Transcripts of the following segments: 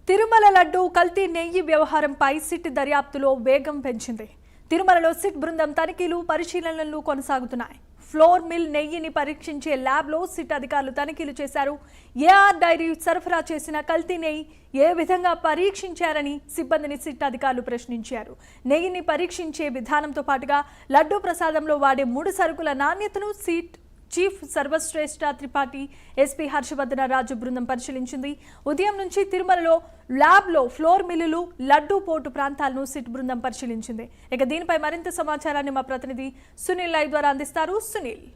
తిరుమల లడ్డు కల్తీ నెయ్యి వ్యవహారంపై సిట్ దర్యాప్తులో వేగం పెంచింది. తిరుమలలో సిట్ బృందం తనిఖీలు పరిశీలనలు కొనసాగుతున్నాయి. ఫ్లోర్ మిల్ నెయ్యిని పరీక్షించే ల్యాబ్లో సిట్ అధికారులు తనిఖీలు చేశారు. ఏఆర్ డైరీ సరఫరా చేసిన కల్తీ నెయ్యి ఏ విధంగా పరీక్షించారని సిబ్బందిని సిట్ అధికారులు ప్రశ్నించారు. నెయ్యిని పరీక్షించే విధానంతో పాటుగా లడ్డూ ప్రసాదంలో వాడే 3 సరుకుల నాణ్యతను SIT chief Sarvashreshtha Tripathi SP Harshavardhana Raju బృందం పరిశీలించింది. ఉదయం నుంచి తిరుమలలో ల్యాబ్లో ఫ్లోర్ మిల్లులు, లడ్డూ పోటు ప్రాంతాలను సిట్ బృందం పరిశీలించింది. ఇక దీనిపై మరింత సమాచారాన్ని మా ప్రతినిధి సునీల్ లైవ్ ద్వారా అందిస్తారు. సునీల్.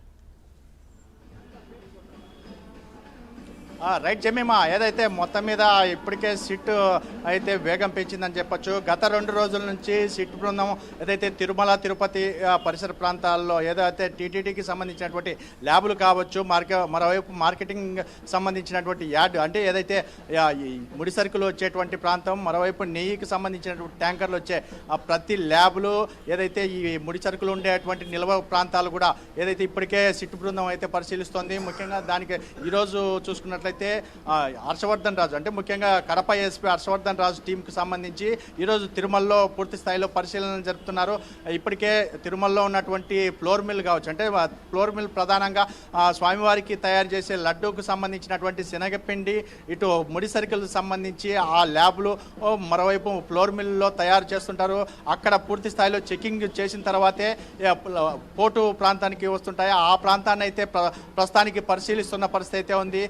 రైట్ జమీమా, ఏదైతే మొత్తం మీద ఇప్పటికే సిట్ అయితే వేగం పెంచిందని చెప్పొచ్చు. గత 2 రోజుల నుంచి సిట్ బృందం ఏదైతే తిరుమల తిరుపతి పరిసర ప్రాంతాల్లో ఏదైతే టీటీడీకి సంబంధించినటువంటి ల్యాబులు కావచ్చు, మరోవైపు మార్కెటింగ్ సంబంధించినటువంటి యార్డ్ అంటే ఏదైతే ముడి సరుకులు వచ్చేటువంటి ప్రాంతం, మరోవైపు నెయ్యికి సంబంధించినటువంటి ట్యాంకర్లు వచ్చే ప్రతి ల్యాబులు, ఏదైతే ఈ ముడి సరుకులు ఉండేటువంటి నిల్వ ప్రాంతాలు కూడా ఏదైతే ఇప్పటికే సిట్ బృందం అయితే పరిశీలిస్తోంది. ముఖ్యంగా దానికి ఈరోజు చూసుకున్నట్లయితే హర్షవర్ధన్ రాజు అంటే ముఖ్యంగా కడప ఎస్పీ హర్షవర్ధన్ రాజు టీంకి సంబంధించి ఈరోజు తిరుమలలో పూర్తి స్థాయిలో పరిశీలన జరుపుతున్నారు. ఇప్పటికే తిరుమలలో ఉన్నటువంటి ఫ్లోర్ మిల్ కావచ్చు, అంటే ఫ్లోర్ మిల్ ప్రధానంగా స్వామివారికి తయారు చేసే లడ్డూకు సంబంధించినటువంటి శనగపిండి, ఇటు ముడి సరుకులకు సంబంధించి ఆ ల్యాబ్లు, మరోవైపు ఫ్లోర్ మిల్లో తయారు చేస్తుంటారు. అక్కడ పూర్తి స్థాయిలో చెకింగ్ చేసిన తర్వాతే పోటు ప్రాంతానికి వస్తుంటాయి. ఆ ప్రాంతాన్ని అయితే ప్రస్తుతానికి పరిశీలిస్తున్న పరిస్థితి అయితే ఉంది.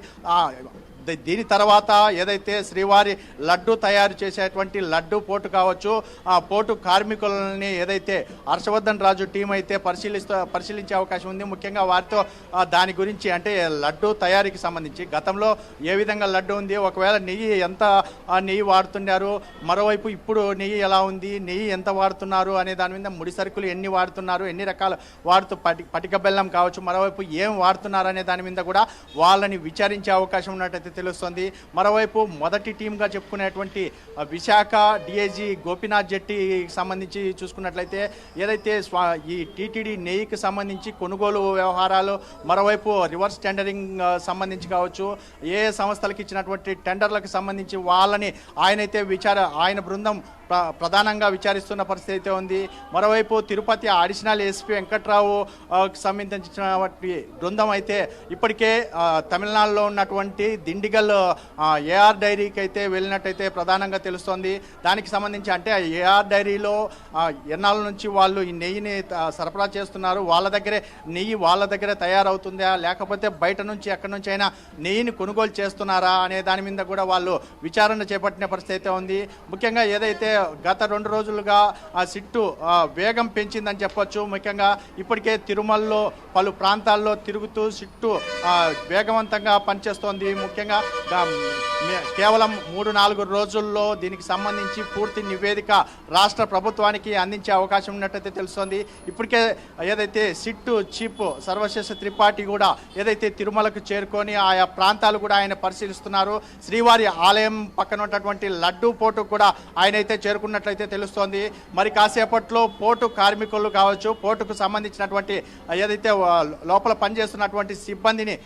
దీని తర్వాత ఏదైతే శ్రీవారి లడ్డు తయారు చేసేటువంటి లడ్డు కావచ్చు, ఆ పోటు కార్మికులని ఏదైతే హర్షవర్ధన్ రాజు టీం అయితే పరిశీలించే అవకాశం ఉంది. ముఖ్యంగా వారితో దాని గురించి అంటే లడ్డు తయారీకి సంబంధించి గతంలో ఏ విధంగా లడ్డు ఉంది, ఒకవేళ నెయ్యి ఎంత నెయ్యి వాడుతున్నారు, మరోవైపు ఇప్పుడు నెయ్యి ఎలా ఉంది, నెయ్యి ఎంత వాడుతున్నారు అనే దాని మీద, ముడి సరుకులు ఎన్ని వాడుతున్నారు, ఎన్ని రకాలు వాడుతూ పటిక బెల్లం కావచ్చు, మరోవైపు ఏం వాడుతున్నారు అనే దాని మీద కూడా వాళ్ళని విచారించే అవకాశం ఉన్నట్టయితే తెలుస్తుంది. మరోవైపు మొదటి టీంగా చెప్పుకునేటువంటి విశాఖ డిఐజీ గోపీనాథ్ జెట్టికి సంబంధించి చూసుకున్నట్లయితే ఏదైతే ఈ టీటీడీ నెయ్యికి సంబంధించి కొనుగోలు వ్యవహారాలు, మరోవైపు రివర్స్ టెండరింగ్ సంబంధించి కావచ్చు, ఏ సంస్థలకు ఇచ్చినటువంటి టెండర్లకు సంబంధించి వాళ్ళని ఆయన బృందం ప్రధానంగా విచారిస్తున్న పరిస్థితి అయితే ఉంది. మరోవైపు తిరుపతి అడిషనల్ ఎస్పీ వెంకట్రావు సంబంధించినటువంటి బృందం అయితే ఇప్పటికే తమిళనాడులో ఉన్నటువంటి దిండిగల్ ఏఆర్ డైరీకి అయితే వెళ్ళినట్టయితే ప్రధానంగా తెలుస్తోంది. దానికి సంబంధించి అంటే ఏఆర్ డైరీలో ఎన్నాళ్ళ నుంచి వాళ్ళు ఈ నెయ్యిని సరఫరా చేస్తున్నారు, వాళ్ళ దగ్గరే తయారవుతుందా, లేకపోతే బయట నుంచి ఎక్కడి నుంచి అయినా నెయ్యిని కొనుగోలు చేస్తున్నారా అనే దాని మీద కూడా వాళ్ళు విచారణ చేపట్టిన పరిస్థితి అయితే ఉంది. ముఖ్యంగా ఏదైతే గత 2 రోజులుగా సిట్టు వేగం పెంచిందని చెప్పొచ్చు. ముఖ్యంగా ఇప్పటికే తిరుమలలో పలు ప్రాంతాల్లో తిరుగుతూ సిట్టు వేగవంతంగా పనిచేస్తోంది. ముఖ్యంగా కేవలం 3-4 రోజుల్లో దీనికి సంబంధించి పూర్తి నివేదిక రాష్ట్ర ప్రభుత్వానికి అందించే అవకాశం ఉన్నట్టయితే తెలుస్తోంది. ఇప్పటికే ఏదైతే సిట్టు చీఫ్ సర్వశ్రేష్ఠ త్రిపాఠి కూడా ఏదైతే తిరుమలకు చేరుకొని ఆయా ప్రాంతాలు కూడా ఆయన పరిశీలిస్తున్నారు. శ్రీవారి ఆలయం పక్కన ఉన్నటువంటి లడ్డూ పోటు కూడా ఆయన అయితే చేరుకున్నట్లయితే తెలుస్తోంది. మరి కాసేపట్లో పోటు కార్మికులు కావచ్చు, పోటుకు సంబంధించినటువంటి ఏదైతే లోపల పనిచేస్తున్నటువంటి సిబ్బందిని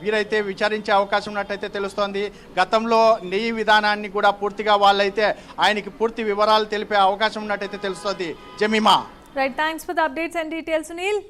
వీరైతే విచారించే అవకాశం ఉన్నట్టయితే తెలుస్తోంది. గతంలో నెయ్యి విధానాన్ని కూడా పూర్తిగా వాళ్ళైతే ఆయనకి పూర్తి వివరాలు తెలిపే అవకాశం ఉన్నట్టయితే తెలుస్తుంది. Jemimah. Right, thanks for the updates and details Sunil.